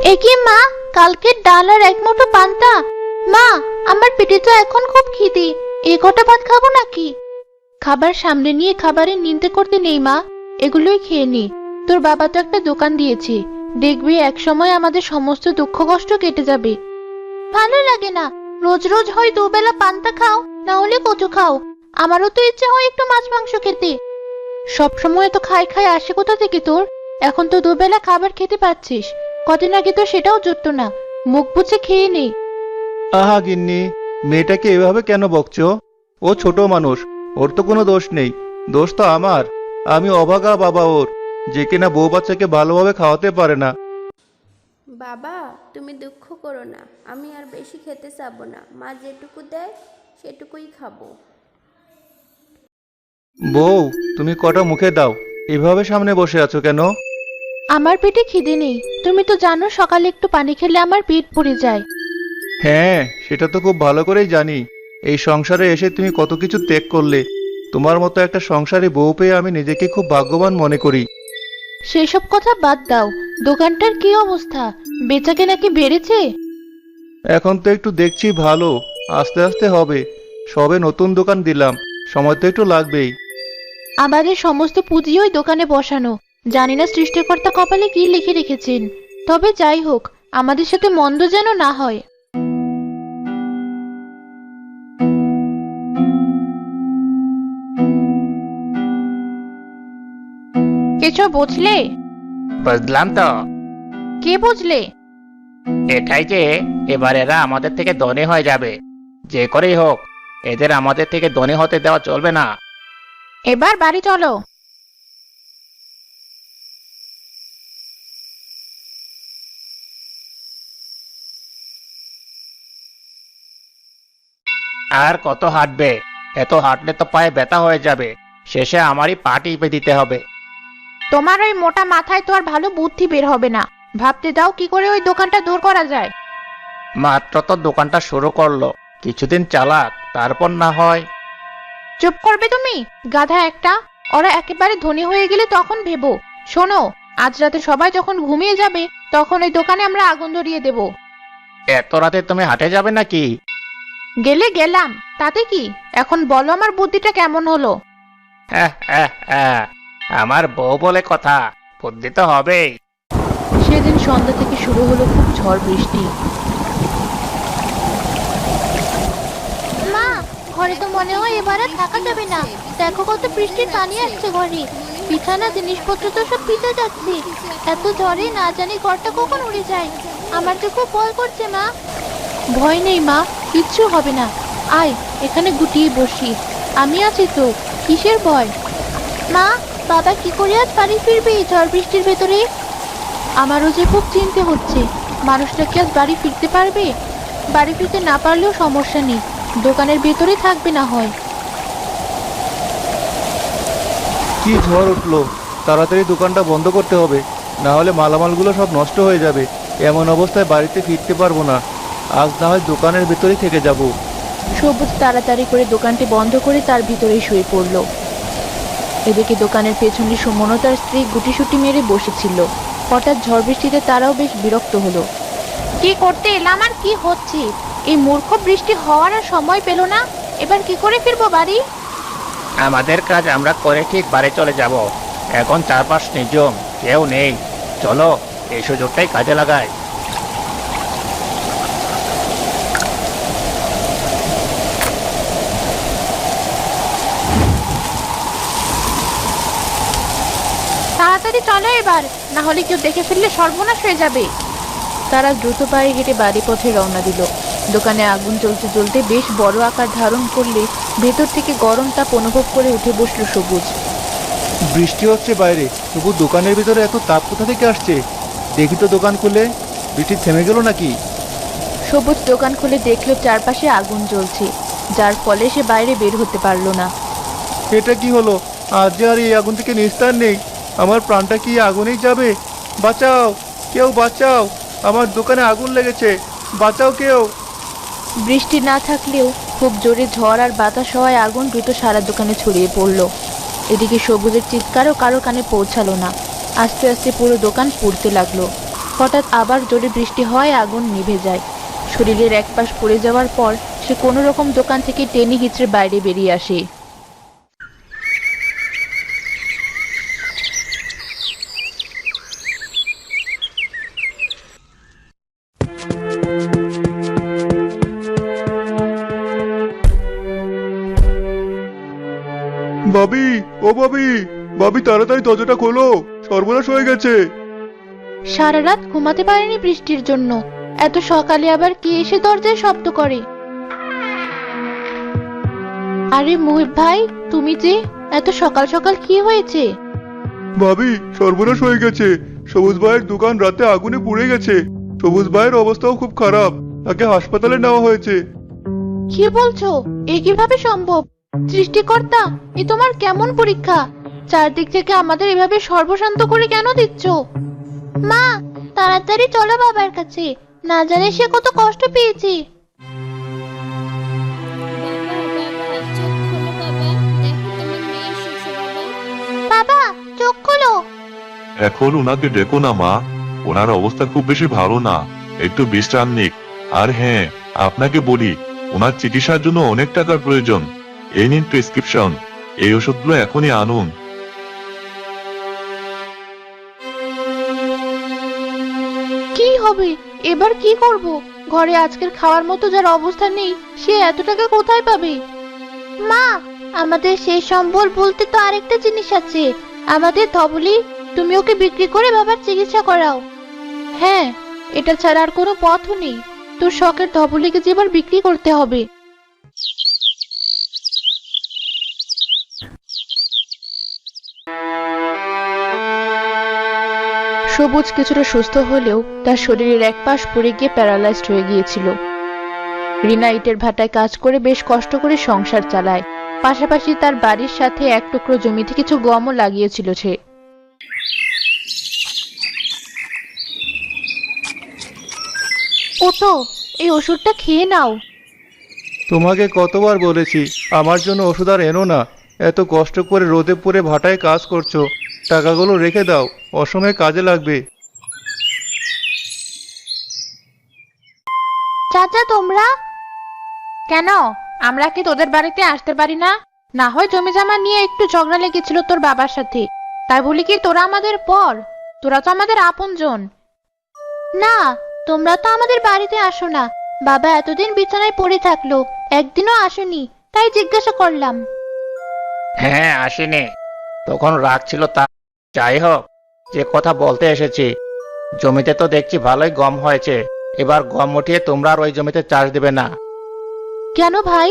এ কি মা, কালকের ডাল আর এক মুঠো পান্তা? মা, আমার পেটে তো এখন খুব খিদে, এ কটা ভাত খাবো নাকি? খাবার সামনে নিয়ে খাবারের নিন্দে করতে নেই মা, এগুলোই খেয়ে নি। তোর বাবা তো একটা দোকান দিয়েছে, দেখবি এক সময় আমাদের সমস্ত দুঃখ কষ্ট কেটে যাবে। ভালো লাগে না, রোজ রোজ হয় দুবেলা পান্তা খাও, না হলে কচু খাও। আমারও তো ইচ্ছে হয় একটু মাছ মাংস খেতে। সব সময় তো খাই খাই আসে কোথা থেকে তোর? এখন তো দুবেলা খাবার খেতে পাচ্ছিস, কদিন আগে তো সেটাও জুটতো না। মুখ বুজে খেয়ে নে। আহা গিন্নি, মেয়েটাকে এভাবে কেন বকছো? ও ছোট মানুষ, ওর তো কোনো দোষ নেই। দোষ তো আমার। আমি অভাগা বাবা ওর, যে কিনা বউ বাচ্চাকে ভালোভাবে খাওয়াতে পারে না। বাবা, তুমি দুঃখ করো না, আমি আর বেশি খেতে চাবো না। মা যেটুকু দেয় সেটুকুই খাবো। বউ, তুমি কটা মুখে দাও, এভাবে সামনে বসে আছো কেন? আমার পেটে খিদে নেই, তুমি তো জানো সকালে একটু পানি খেলে আমার পেট ভরে যায়। হ্যাঁ, সেটা তো খুব ভালো করেই জানি। এই সংসারে এসে তুমি কত কিছু ত্যাগ করলে। তোমার মতো একটা সংসারে বউ পেয়ে আমি নিজেকে খুব ভাগ্যবান মনে করি। সেসব কথা বাদ দাও, দোকানটার কি অবস্থা? বেচাকেনা কি বেড়েছে? এখন তো একটু দেখছি ভালো, আস্তে আস্তে হবে। সবে নতুন দোকান দিলাম, সময় তো একটু লাগবেই। আমাদের সমস্ত পুঁজি ওই দোকানে বসানো, জানি না সৃষ্টিকর্তা কপালে কি লিখে রেখেছেন। তবে যাই হোক, আমাদের সাথে মন্দ যেন না হয়। কিছু বুঝলে? বুঝলাম তো। কে বুঝলে? এটাই যে এবার এরা আমাদের থেকে ধনী হয়ে যাবে। যে করেই হোক, এদের আমাদের থেকে ধনী হতে দেওয়া চলবে না। এবার বাড়ি চলো। আর কত হাঁটবে? এত হাঁটলে তো পায়ে ব্যথা হয়ে যাবে। শেষে আমারই পা টিপে দিতে হবে। তোমার ওই মোটা মাথায় তো আর ভালো বুদ্ধি বের হবে না। ভাবতে দাও কি করে ওই দোকানটা দূর করা যায়। মাত্র তো দোকানটা শুরু করলো, কিছুদিন চালাক, তারপর না হয়। চুপ করবে তুমি, গাধা একটা। ওরা একেবারে ধনী হয়ে গেলে তখন ভেবো। শোনো, আজ রাতে সবাই যখন ঘুমিয়ে যাবে, তখন ওই দোকানে আমরা আগুন ধরিয়ে দেব। এত রাতে তুমি হাঁটে যাবে নাকি? গেলে গেলাম, তাতে কি? এখন বলো আমার বুদ্ধিটা কেমন হলো? হ্যাঁ হ্যাঁ হ্যাঁ, আমার বউ বলে কথা, বুদ্ধি তো হবেই। সেদিন সন্ধ্যা থেকে শুরু হলো খুব ঝড় বৃষ্টি। মা, ঘরে তো মনে হয় এবার আর থাকা যাবে না। দেখো কত বৃষ্টির পানি আসছে ঘরে। বিছানা জিনিসপত্র তো সব ভিজে যাচ্ছে। এত ঝড়ে না জানি ঘরটা কখন উড়ে যায়। আমার তো খুব ভয় করছে মা। ভয় নেই মা, কিচ্ছু হবে না। আয়, এখানে গুটিয়ে বসি, আমি আছি তো। কিসের ভয়? মা, বাবা কি করে আজ বাড়ি ফিরবে এই ঝড় বৃষ্টির ভেতরে? আমারও যে খুব চিন্তা হচ্ছে, মানুষটা কি আজ বাড়ি ফিরতে পারবে? বাড়ি ফিরতে না পারলেও সমস্যা নেই, দোকানের ভেতরে থাকবে না হয়। কি ঝড় উঠলো! তাড়াতাড়ি দোকানটা বন্ধ করতে হবে, না হলে মালামালগুলো সব নষ্ট হয়ে যাবে। এমন অবস্থায় বাড়িতে ফিরতে পারবো না। আজ না হয় দোকানের ভেতরেই থেকে যাব। সবুজ তাড়াতাড়ি করে দোকানটি বন্ধ করে তার ভিতরেই শুয়ে পড়ল। এদিকে দোকানের পেছনে সুমন ও তার স্ত্রী গুটিসুটি মেরে বসেছিল। হঠাৎ ঝড় বৃষ্টিতে তারাও বেশ বিরক্ত হলো। কি করতে এলাম আর কি হচ্ছে? এই মূর্খ বৃষ্টি হওয়ার আর সময় পেল না। এবার কি করে ফিরবো বাড়ি? আমাদের কাজ আমরা করে ঠিক বাড়ি চলে যাব। এখন চারপাশ নির্জন, কেউ নেই। চলো, এই সুযোগটাই কাজে লাগাই। তাড়াতাড়ি চলো এবার, না হলে কেউ দেখে ফেললে সর্বনাশ হয়ে যাবে। তারা দ্রুত পায়ে হেঁটে বাড়ি পথে রওনা দিল। দোকানে আগুন জ্বলতে জ্বলতে বেশ বড় আকার ধারণ করলে ভেতর থেকে গরম তাপ অনুভব করে উঠে বসলো সবুজ। বৃষ্টি হচ্ছে বাইরে, তবু দোকানের ভিতরে এত তাপ কোথা থেকে আসছে? দেখি তো দোকান খুলে, বৃষ্টি থেমে গেল নাকি? সবুজ দোকান খুলে দেখলো চারপাশে আগুন জ্বলছে, যার ফলে সে বাইরে বের হতে পারলো না। এটা কি হলো? আজ যে আর এই আগুন থেকে নিস্তার নেই। আমার প্রাণটা কি এই আগুনেই যাবে? বাঁচাও, কেউ বাঁচাও! আমার দোকানে আগুন লেগেছে, বাঁচাও কেউ! বৃষ্টি না থাকলেও খুব জোরে ঝড় আর বাতাস হওয়ায় আগুন দ্রুত সারা দোকানে ছড়িয়ে পড়লো। এদিকে সবুজের চিৎকারও কারো কানে পৌঁছালো না। আস্তে আস্তে পুরো দোকান পুড়তে লাগলো। হঠাৎ আবার জোরে বৃষ্টি হয়, আগুন নিভে যায়। শরীরের এক পাশ পড়ে যাওয়ার পর সে কোনো রকম দোকান থেকে টেনে হিচড়ে বাইরে বেরিয়ে আসে। ভাবি, ও ভাবি, ভাবি তাড়াতাড়ি দরজাটা খোলো, সর্বনাশ হয়ে গেছে। সারা রাত ঘুমাতে পারেনি বৃষ্টির জন্য, এত সকালে আবার কে এসে দরজায় শব্দ করে? আরে মুহিব ভাই, তুমি যে এত সকাল সকাল কি হয়েছে? ভাবি, সর্বনাশ হয়ে গেছে। সবুজ ভাইয়ের দোকান রাতে আগুনে পুড়ে গেছে। সবুজ ভাইয়ের অবস্থাও খুব খারাপ, তাকে হাসপাতালে নেওয়া হয়েছে। কি বলছো? এ কিভাবে সম্ভব? সৃষ্টিকর্তা, এ তোমার কেমন পরীক্ষা? চারদিক থেকে আমাদের এভাবে সর্বশান্ত করে কেন দিচ্ছ? মা, তাড়াতাড়ি চলো বাবার কাছে, না জানে সে কত কষ্ট পেয়েছে। বাবা, চোখ খোলো। এখন ওনাকে ডেকো না মা, ওনার অবস্থা খুব বেশি ভালো না, একটু বিশ্রাম নিক। আর হ্যাঁ, আপনাকে বলি, ওনার চিকিৎসার জন্য অনেক টাকার প্রয়োজন। এই নিন প্রেসক্রিপশন, এই ওষুধগুলো এখনই আনুন। কি হবে এবার? কি করব? ঘরে আজকের খাওয়ার মতো যার অবস্থা নেই, সে এত টাকা কোথায় পাবে? মা, আমাদের সেই সম্বল বলতে তো আরেকটা জিনিস আছে, আমাদের ধবলি। তুমি ওকে বিক্রি করে বাবার চিকিৎসা করাও। হ্যাঁ, এটা ছাড়া আর কোনো পথও নেই। তোর শখের ধবলিকে যে এবার বিক্রি করতে হবে। সবুজ কিছুটা সুস্থ হলেও তার শরীরের এক পাশ পড়ে গিয়ে প্যারালাইজড হয়ে গিয়েছিল। রিনা ইটের ভাটায় কাজ করে বেশ কষ্ট করে সংসার চালায়, পাশাপাশি তার বাড়ির সাথে এক টুকরো জমিতে কিছু গমও লাগিয়েছিল সে। ওঠো, এই ওষুধটা খেয়ে নাও। তোমাকে কতবার বলেছি আমার জন্য ওষুধ আর এনো না। এত কষ্ট করে রোদে পুড়ে ভাটায় কাজ করছো, টাকাগুলো রেখে দাও, অসময়ে কাজে লাগবে। চাচা, তোমরা কেন? আমরা কি তোদের বাড়িতে আসতে পারি না? না হয় জমি জমা নিয়ে একটু ঝগড়া লেগেছিল তোর বাবার সাথে, তাই বলি কি তোরা আমাদের পর? তোরা তো আমাদের আপনজন। না, তোমরা তো আমাদের বাড়িতে আসো না। বাবা এতদিন বিছানায় পড়ে থাকলো, একদিনও আসেনি, তাই জিজ্ঞাসা করলাম। হ্যাঁ, আসেনি, তখন রাগ ছিল তা। যাই হোক, যে কথা বলতে এসেছি, জমিতে তো দেখছি ভালোই গম হয়েছে। এবার গম উঠিয়ে তোমরা আর ওই জমিতে চাষ দেবে না। কেন ভাই?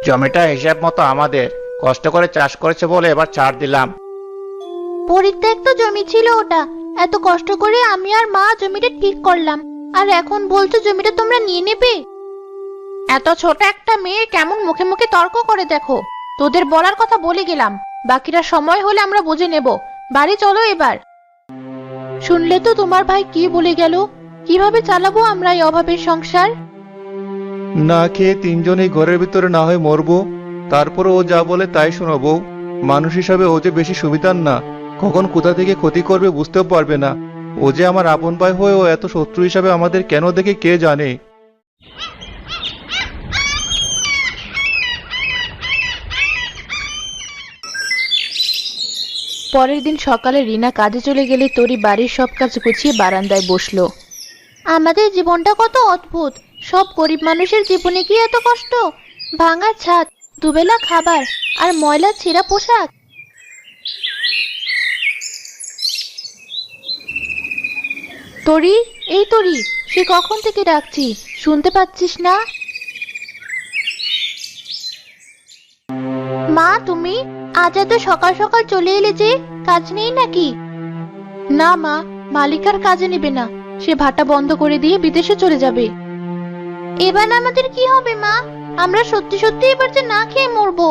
জমিটা হিসাব মতো আমাদের, কষ্ট করে চাষ করেছে বলে এবার ছাড় দিলাম। পরিত্যক্ত জমি ছিল ওটা, এত কষ্ট করে আমি আর মা জমিটা ঠিক করলাম, আর এখন বলছো জমিটা তোমরা নিয়ে নেবে? এত ছোট একটা মেয়ে কেমন মুখে মুখে তর্ক করে দেখো। তোদের বলার কথা বলে গেলাম, বাকিটা সময় হলে আমরা বুঝে নেব। বাড়ি চলো এবার। শুনলে তো তোমার ভাই কি বলে গেল? কিভাবে চালাবো আমরা এই অভাবের সংসার? না খেয়ে তিনজনেই ঘরের ভিতরে না হয় মরবো, তারপরে ও যা বলে তাই শোনাবো। মানুষ হিসাবে ও যে বেশি সুবিধার না, কখন কোথা থেকে ক্ষতি করবে বুঝতেও পারবে না। ও যে আমার আপন ভাই হয়েও এত শত্রু হিসাবে আমাদের কেন দেখে কে জানে। পরের দিন সকালে রিনা কাজে চলে গেলে তরি বাড়ির সব কাজ গুছিয়ে বারান্দায় বসলো। আমাদের জীবনটা কত অদ্ভুত। সব গরিব মানুষের জীবনে কি এত কষ্ট? ভাঙা ছাদ, দুবেলা খাবার, আর ময়লা ছেঁড়া পোশাক। তরি, এই তরি, সে কখন থেকে ডাকছি, শুনতে পাচ্ছিস না? মা, তুমি আজ এত সকাল সকাল চলে এলে যে, কাজ নেই নাকি? না মা, মালিক আর কাজে নেবে না, সে ভাটা বন্ধ করে দিয়ে বিদেশে চলে যাবে। এবার আমাদের কি হবে মা? আমরা সত্যি সত্যি এবার যে না খেয়ে মরবো।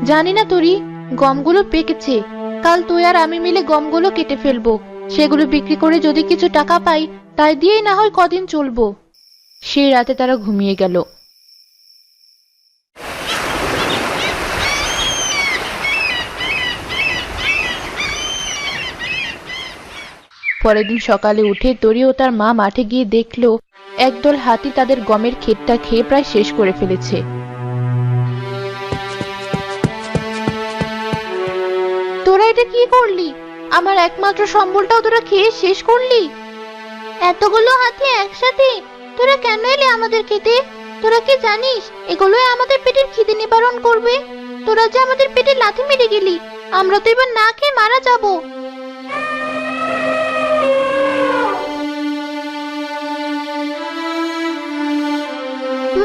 জানি না তরি, গমগুলো পেকেছে, কাল তুই আর আমি মিলে গমগুলো কেটে ফেলবো। সেগুলো বিক্রি করে যদি কিছু টাকা পাই, তাই দিয়েই না হয় কদিন চলবো। সেই রাতে তারা ঘুমিয়ে গেল। পরের দিন সকালে উঠে তরি ও তার মা মাঠে গিয়ে দেখলো একদল হাতি তাদের গমের ক্ষেতটা খেয়ে প্রায় শেষ করে ফেলেছে। তোরা এটা কি করলি? আমার একমাত্র সম্বলটাও তোরা খেয়ে শেষ করলি? এতগুলো হাতি একসাথে তোরা কেন এলি আমাদের খেতে? তোরা কি জানিস এগুলোই আমাদের পেটের খিদে নিবারণ করবে? তোরা যে আমাদের পেটে লাথি মেরে গেলি, আমরা তো এবার না খেয়ে মারা যাব।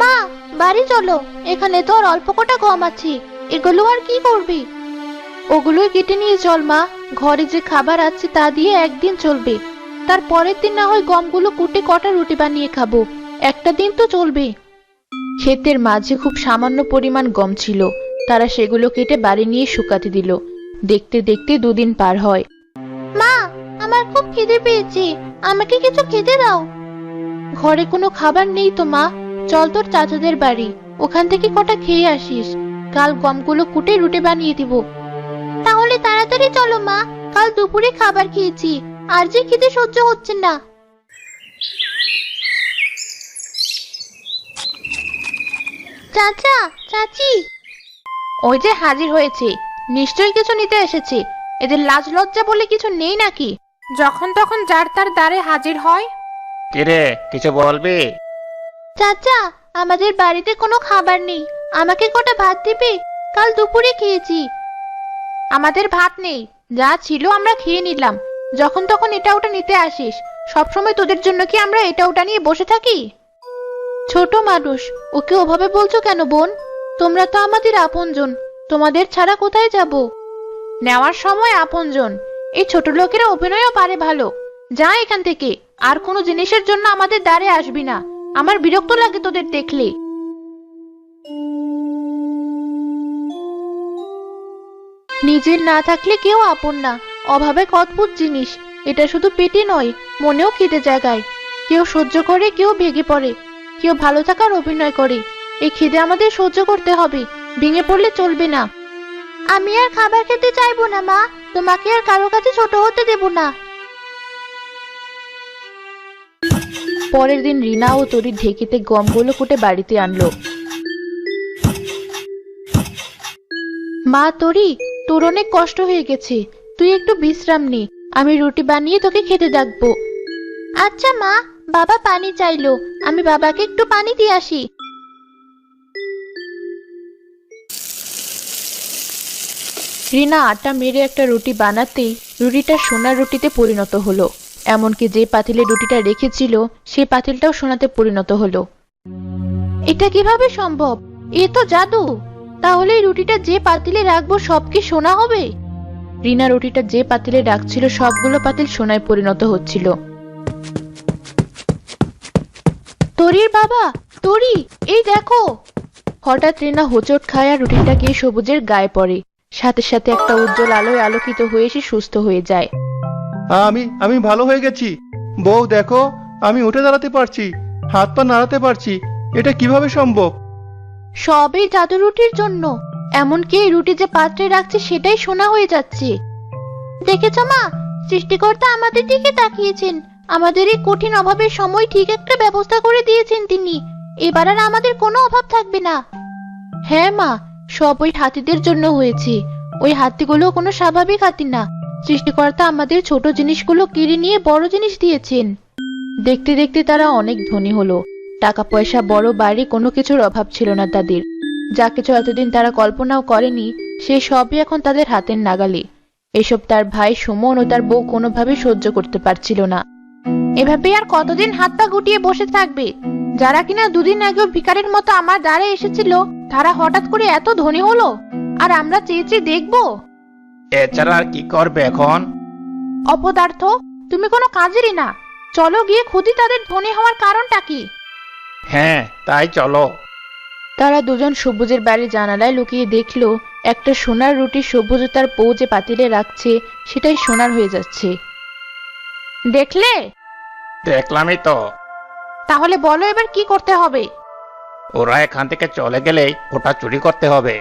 মা, বাড়ি চলো, এখানে তো আর অল্প কটা গম আছে, এগুলো আর কি করবি? ওগুলোই কেটে নিয়ে চল মা, ঘরে যে খাবার আছে তা দিয়ে একদিন চলবে। তার পরের দিন না হয় গমগুলো কুটে কটা রুটি বানিয়ে খাবো, একটা দিন তো চলবে। ক্ষেতের মাঝে খুব সামান্য পরিমাণ গম ছিল, তারা সেগুলো কেটে বাড়ি নিয়ে শুকাতে দিল। দেখতে দেখতে 2 দিন পার হয়। মা, আমার খুব খিদে পেয়েছে, আমাকে কিছু খেতে দাও। ঘরে কোনো খাবার নেই তো মা, চল তোর চাচাদের বাড়ি, ওখান থেকে কটা খেয়ে আসিস। কাল গমগুলো কুটে রুটি বানিয়ে দিব। তাহলে তাড়াতাড়ি চলো মা, কাল দুপুরে খাবার খেয়েছি, আর যে খিদে সহ্য হচ্ছে না। চাচা, চাচি। ওই যে হাজির হয়েছে, নিশ্চয়ই কিছু নিতে এসেছে। এদের লাজ লজ্জা বলে কিছু নেই নাকি? যখন তখন যার তার দ্বারে হাজির হয়। কিরে, কিছু বলবি? চাচা, আমাদের বাড়িতে কোনো খাবার নেই, আমাকে কটা ভাত দিবে? কাল দুপুরে খেয়েছি। আমাদের ভাত নেই, যা ছিল আমরা খেয়ে নিলাম। যখন তখন এটা ওটা নিতে আসিস, সবসময় তোদের জন্য কি আমরা এটা ওটা নিয়ে বসে থাকি? ছোট মানুষ, ওকে ওভাবে বলছো কেন বোন? তোমরা তো আমাদের আপনজন, তোমাদের ছাড়া কোথায় যাব? নেওয়ার সময় আপনজন, এই ছোট লোকেরা অভিনয়ও পারে ভালো। যা এখান থেকে, আর কোনো জিনিসের জন্য আমাদের দ্বারে আসবি না, আমার বিরক্ত লাগে তোদের দেখলে। নিজের না থাকলে কেউ আপন না, অভাবে অদ্ভুত জিনিস। এটা শুধু পেটে নয়, মনেও খিদে জাগায়। কেউ সহ্য করে, কেউ ভেঙে পড়ে, কেউ ভালো থাকার অভিনয় করে। এই খিদে আমাদের সহ্য করতে হবে, ভেঙে পড়লে চলবে না। আমি আর খাবার খেতে চাইবো না মা, তোমাকে আর কারো কাছে ছোট হতে দেব না। পরের দিন রিনা ও তরি ঢেকিতে গমগুলো কুটে বাড়িতে আনলো। মা তরি, তোর অনেক কষ্ট হয়ে গেছে, তুই একটু বিশ্রাম নে, আমি রুটি বানিয়ে তোকে খেতে ডাকবো। আচ্ছা মা, বাবা পানি চাইলো, আমি বাবাকে একটু পানি দিয়ে আসি। রিনা আটা মেরে একটা রুটি বানাতেই রুটিটা সোনার রুটিতে পরিণত হলো। এমনকি যে পাতিলে রুটিটা রেখেছিল সেই পাতিলটাও সোনাতে পরিণত হলো। এটা কিভাবে সম্ভব? এ তো জাদু। তাহলে এই রুটিটা যে পাতিলে রাখবো সব কি সোনা হবে? রিনা রুটিটা যে পাতিলে রাখছিল সবগুলো পাতিল সোনায় পরিণত হচ্ছিল। তরির বাবা, তরি, এই দেখো। হঠাৎ রিনা হোঁচট খায় আর রুটিটা গিয়ে সবুজের গায়ে পড়ে। সাথে সাথে একটা উজ্জ্বল আলোয় আলোকিত হয়ে সে সুস্থ হয়ে যায়। আমি ভালো হয়ে গেছি। বউ দেখো, আমি উঠে দাঁড়াতে পারছি, হাত পা নাড়াতে পারছি। এটা কিভাবে সম্ভব? সব এই জাদু রুটির জন্য। এমনকি এই রুটি যে পাত্রে রাখছে সেটাই সোনা হয়ে যাচ্ছে। দেখেছো মা, সৃষ্টিকর্তা আমাদের দিকে তাকিয়েছেন, আমাদের এই কঠিন অভাবের সময় ঠিক একটা ব্যবস্থা করে দিয়েছেন তিনি। এবার আর আমাদের কোনো অভাব থাকবে না। হ্যাঁ মা, সব ওই হাতিদের জন্য হয়েছে। ওই হাতিগুলো কোনো স্বাভাবিক হাতি না। সৃষ্টিকর্তা আমাদের ছোট জিনিসগুলো কেড়ে নিয়ে বড় জিনিস দিয়েছেন। দেখতে দেখতে তারা অনেক ধনী হলো। টাকা পয়সা, বড় বাড়ি, কোনো কিছুর অভাব ছিল না তাদের। যা কিছু এতদিন তারা কল্পনাও করেনি সে সবই এখন তাদের হাতের নাগালে। এসব তার ভাই সুমন ও তার বউ কোনোভাবে সহ্য করতে পারছিল না। এভাবে আর কতদিন হাত পা গুটিয়ে বসে থাকবে? যারা কিনা 2 দিন আগেও ভিখারির মতো আমার দ্বারে এসেছিল, তারা হঠাৎ করে এত ধনী হলো, আর আমরা চেয়ে চেয়ে দেখবো? এছাড়া আর কি করবে এখন? অপদার্থ, তুমি কোনো কাজেরই না। চলো গিয়ে খুঁজি তাদের ধনী হওয়ার কারণটা কি। হ্যাঁ, তাই চলো। তারা দুজন সবুজের বাড়ির জানালায় লুকিয়ে দেখলো একটা সোনার রুটি সবুজ তার বউ যে পাতিলে রাখছে সেটাই সোনার হয়ে যাচ্ছে। দেখলে? দেখলামই তো। তাহলে বলো এবার কি করতে হবে? ওরা এখান থেকে চলে গেলেই ওটা চুরি করতে হবে।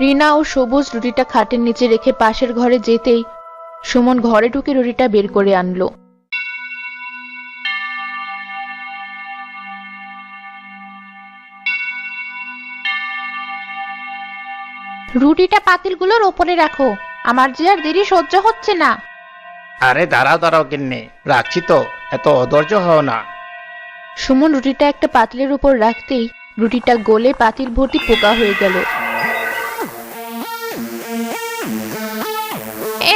রিনা ও সবুজ রুটিটা খাটের নিচে রেখে পাশের ঘরে যেতেই সুমন ঘরে ঢুকে রুটিটা বের করে আনলো। রুটিটা পাতিলগুলোর ওপরে রাখো, আমার যে আর দেরি সহ্য হচ্ছে না। আরে দাঁড়াও দাঁড়াও গিন্নি, রাখছি তো, এত অধৈর্য হও না। সুমন রুটিটা একটা পাতিলের উপর রাখতেই রুটিটা গলে পাতিল ভর্তি পোকা হয়ে গেল।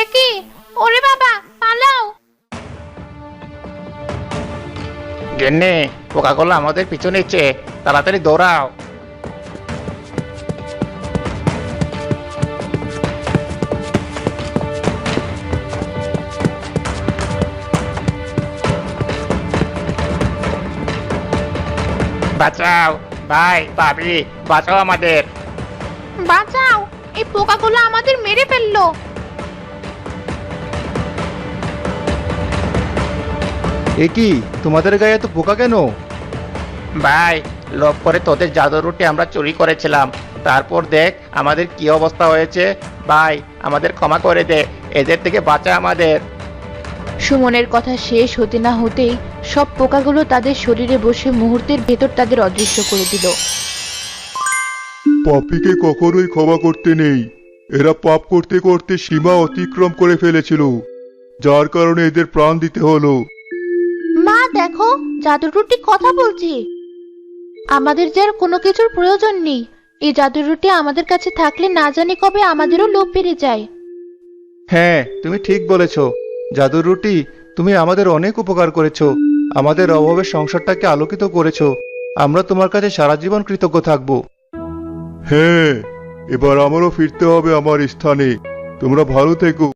একই, ওরে বাবা, পালাও! গিন্নি, পোকাগুলো আমাদের পিছু নিচ্ছে, তাড়াতাড়ি দৌড়াও। বাঁচাও ভাই, ভাবি, বাঁচাও আমাদের। বাঁচাও, এই পোকাগুলো আমাদের মেরে ফেললো। এ কি, তোমাদের গায়ে এত পোকা কেন? ভাই, লোভ করে তোদের জাদুর রুটি আমরা চুরি করেছিলাম, তারপর দেখ আমাদের কি অবস্থা হয়েছে। ভাই, আমাদের ক্ষমা করে দে, এদের থেকে বাঁচা আমাদের। সুমনের কথা শেষ হতে না হতেই সব পোকাগুলো তাদের শরীরে বসে মুহূর্তের ভেতর তাদের অদৃশ্য করে দিল। পাপীকে কখনোই ক্ষমা করতে নেই। এরা পাপ করতে করতে সীমা অতিক্রম করে ফেলেছিল, যার কারণে এদের প্রাণ দিতে হলো। মা দেখো, জাদুর রুটি কথা বলছে। আমাদের যে আর কোনো কিছুর প্রয়োজন নেই, এই জাদুর রুটি আমাদের কাছে থাকলে না জানি কবে আমাদেরও লোভ বেড়ে যায়। হ্যাঁ, তুমি ঠিক বলেছ। জাদুর রুটি, তুমি আমাদের অনেক উপকার করেছো, আমাদের অভাবের সংসারটাকে আলোকিত করেছো। আমরা তোমার কাছে সারা জীবন কৃতজ্ঞ থাকব। হ্যাঁ, এবার আমারও ফিরতে হবে আমার স্থানে। তোমরা ভালো থেকো।